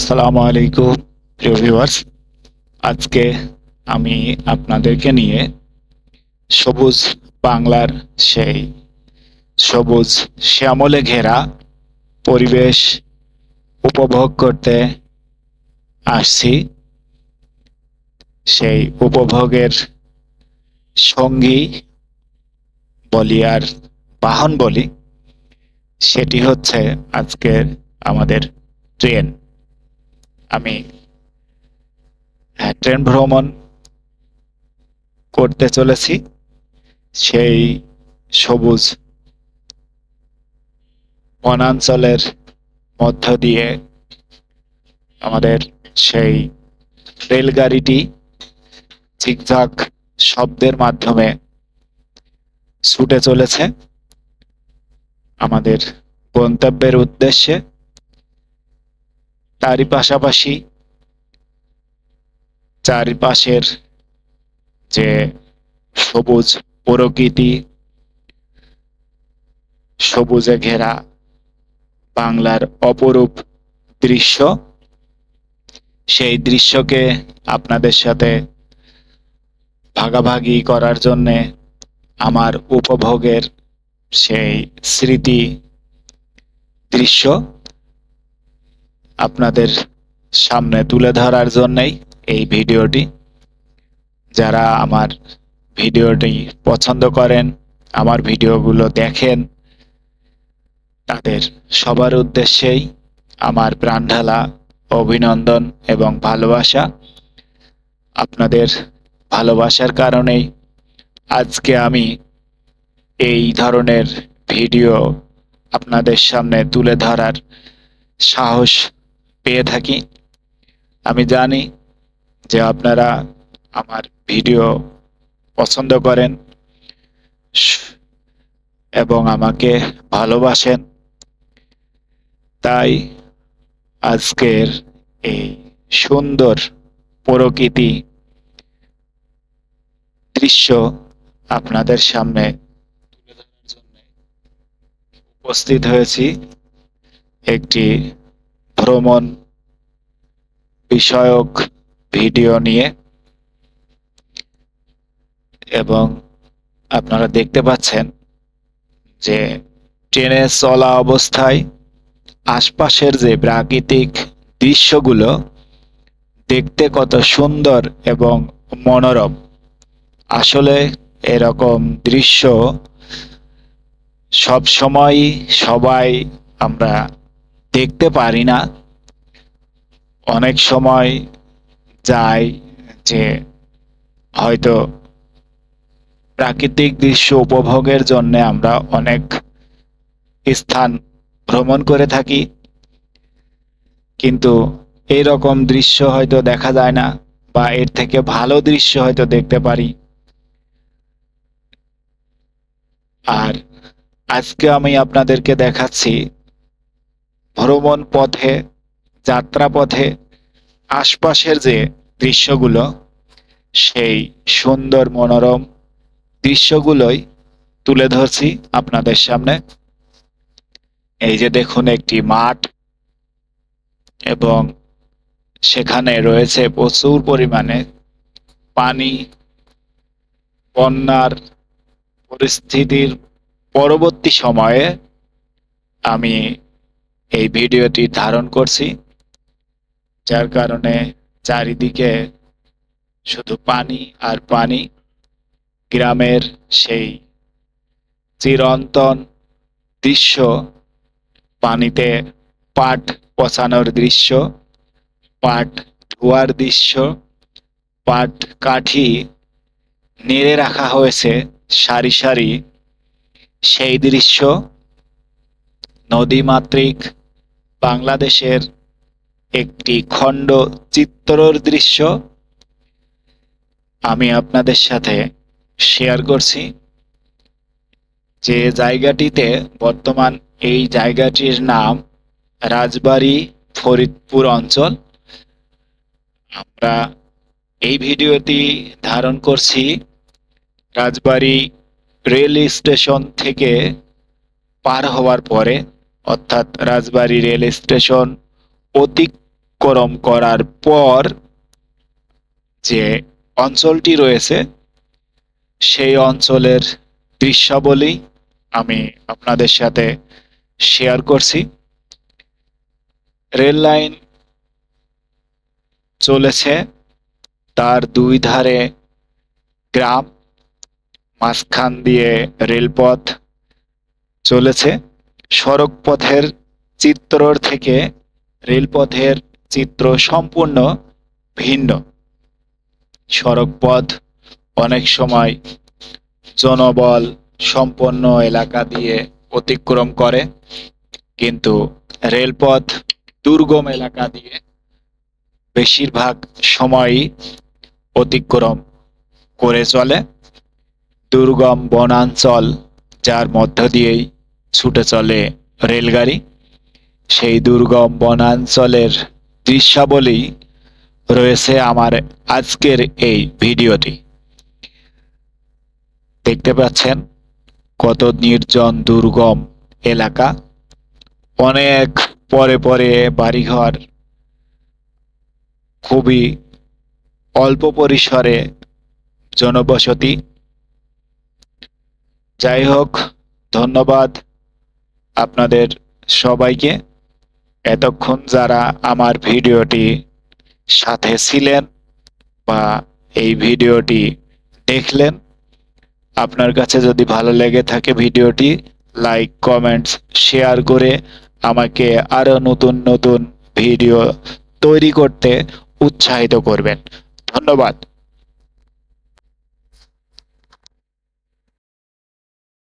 আসসালামু আলাইকুম প্রিয় ভিউয়ার্স। আজকে আমি আপনাদেরকে নিয়ে সবুজ বাংলার সেই সবুজ শ্যামলে ঘেরা পরিবেশ উপভোগ করতে আসছি। সেই উপভোগের সঙ্গী বলি আর বাহন বলি, সেটি হচ্ছে আজকের আমাদের ট্রেন। আমি ট্রেন ভ্রমণ করতে চলেছি সেই সবুজ বনাঞ্চলের মধ্য দিয়ে। আমাদের সেই রেলগাড়িটি ঝিকঝাক শব্দের মাধ্যমে ছুটে চলেছে আমাদের গন্তব্যের উদ্দেশ্যে। তারই পাশাপাশি চারিপাশের যে সবুজ প্রকৃতি, সবুজে ঘেরা বাংলার অপরূপ দৃশ্য, সেই দৃশ্যকে আপনাদের সাথে ভাগাভাগি করার জন্যে, আমার উপভোগের সেই স্মৃতি দৃশ্য আপনাদের সামনে তুলে ধরার জন্যই এই ভিডিওটি। যারা আমার ভিডিওটি পছন্দ করেন, আমার ভিডিওগুলো দেখেন, তাদের সবার উদ্দেশ্যেই আমার প্রাণঢালা অভিনন্দন এবং ভালোবাসা। আপনাদের ভালোবাসার কারণেই আজকে আমি এই ধরনের ভিডিও আপনাদের সামনে তুলে ধরার সাহস পেয়ে থাকি। আমি জানি যে আপনারা আমার ভিডিও পছন্দ করেন এবং আমাকে ভালোবাসেন। তাই আজকের এই সুন্দর প্রকৃতি দৃশ্য আপনাদের সামনে তুলে ধরার জন্য উপস্থিত হয়েছি একটি ভ্রমণ বিষয়ক ভিডিও নিয়ে। এবং আপনারা দেখতে পাচ্ছেন যে ট্রেনে চলা অবস্থায় আশপাশের যে প্রাকৃতিক দৃশ্যগুলো দেখতে কত সুন্দর এবং মনোরম। আসলে এরকম দৃশ্য সব সময় সবাই আমরা দেখতে পারি না। অনেক সময় যায় যে হয়তো প্রাকৃতিক দৃশ্য উপভোগের জন্য আমরা অনেক স্থান ভ্রমণ করে থাকি, কিন্তু এই রকম দৃশ্য হয়তো দেখা যায় না, বা এর থেকে ভালো দৃশ্য হয়তো দেখতে পারি। আর আজকে আমি আপনাদেরকে দেখাচ্ছি ভ্রমণ পথে, যাত্রা পথে আশপাশের যে দৃশ্যগুলো, সেই সুন্দর মনোরম দৃশ্যগুলোই তুলে ধরছি আপনাদের সামনে। এই যে দেখুন একটি মাঠ, এবং সেখানে রয়েছে প্রচুর পরিমাণে পানি। বন্যার পরিস্থিতির পরবর্তী সময়ে আমি এই ভিডিওটি ধারণ করছি, যার কারণে চারিদিকে শুধু পানি আর পানি। গ্রামের সেই চিরন্তন দৃশ্য, পানিতে পাট পচানোর দৃশ্য, পাট ধোয়ার দৃশ্য, পাট কাঠি নেড়ে রাখা হয়েছে সারি সারি, সেই দৃশ্য নদীমাতৃক বাংলাদেশের একটি খণ্ড চিত্রর দৃশ্য আমি আপনাদের সাথে শেয়ার করছি। যে জায়গাটিতে বর্তমান, এই জায়গাটির নাম রাজবাড়ী, ফরিদপুর অঞ্চল। আমরা এই ভিডিওটি ধারণ করছি রাজবাড়ী রেল স্টেশন থেকে পার হওয়ার পরে, অর্থাৎ রাজবাড়ী রেল স্টেশন অতিক্রম অতিক্রম করার পর যে অঞ্চলটি রয়েছে সেই অঞ্চলের দৃশ্যাবলী আমি আপনাদের সাথে শেয়ার করছি। রেল লাইন চলেছে, তার দুই ধারে গ্রাম, মাঝখান দিয়ে রেলপথ চলেছে। সড়ক পথের চিত্র থেকে রেলপথের চিত্র সম্পূর্ণ ভিন্ন। সড়ক পথ অনেক সময় জনবল সম্পন্ন এলাকা দিয়ে অতিক্রম করে, কিন্তু রেলপথ দুর্গম এলাকা দিয়ে বেশিরভাগ সময়ই অতিক্রম করে চলে। দুর্গম বনাঞ্চল যার মধ্য দিয়েই ছুটে চলে রেলগাড়ি, সেই দুর্গম বনাঞ্চলের দৃশ্যাবলী রয়েছে আমার আজকের এই ভিডিওটি। দেখতে পাচ্ছেন কত নির্জন দুর্গম এলাকা, অনেক পরে পরে বাড়িঘর, খুবই অল্প পরিসরে জনবসতি। যাই হোক, ধন্যবাদ আপনাদের সবাইকে, এতক্ষণ যারা আমার ভিডিওটি সাথে ছিলেন বা এই ভিডিওটি দেখলেন। আপনার কাছে যদি ভালো লেগে থাকে ভিডিওটি লাইক, কমেন্টস, শেয়ার করে আমাকে আরো নতুন নতুন ভিডিও তৈরি করতে উৎসাহিত করবেন। ধন্যবাদ।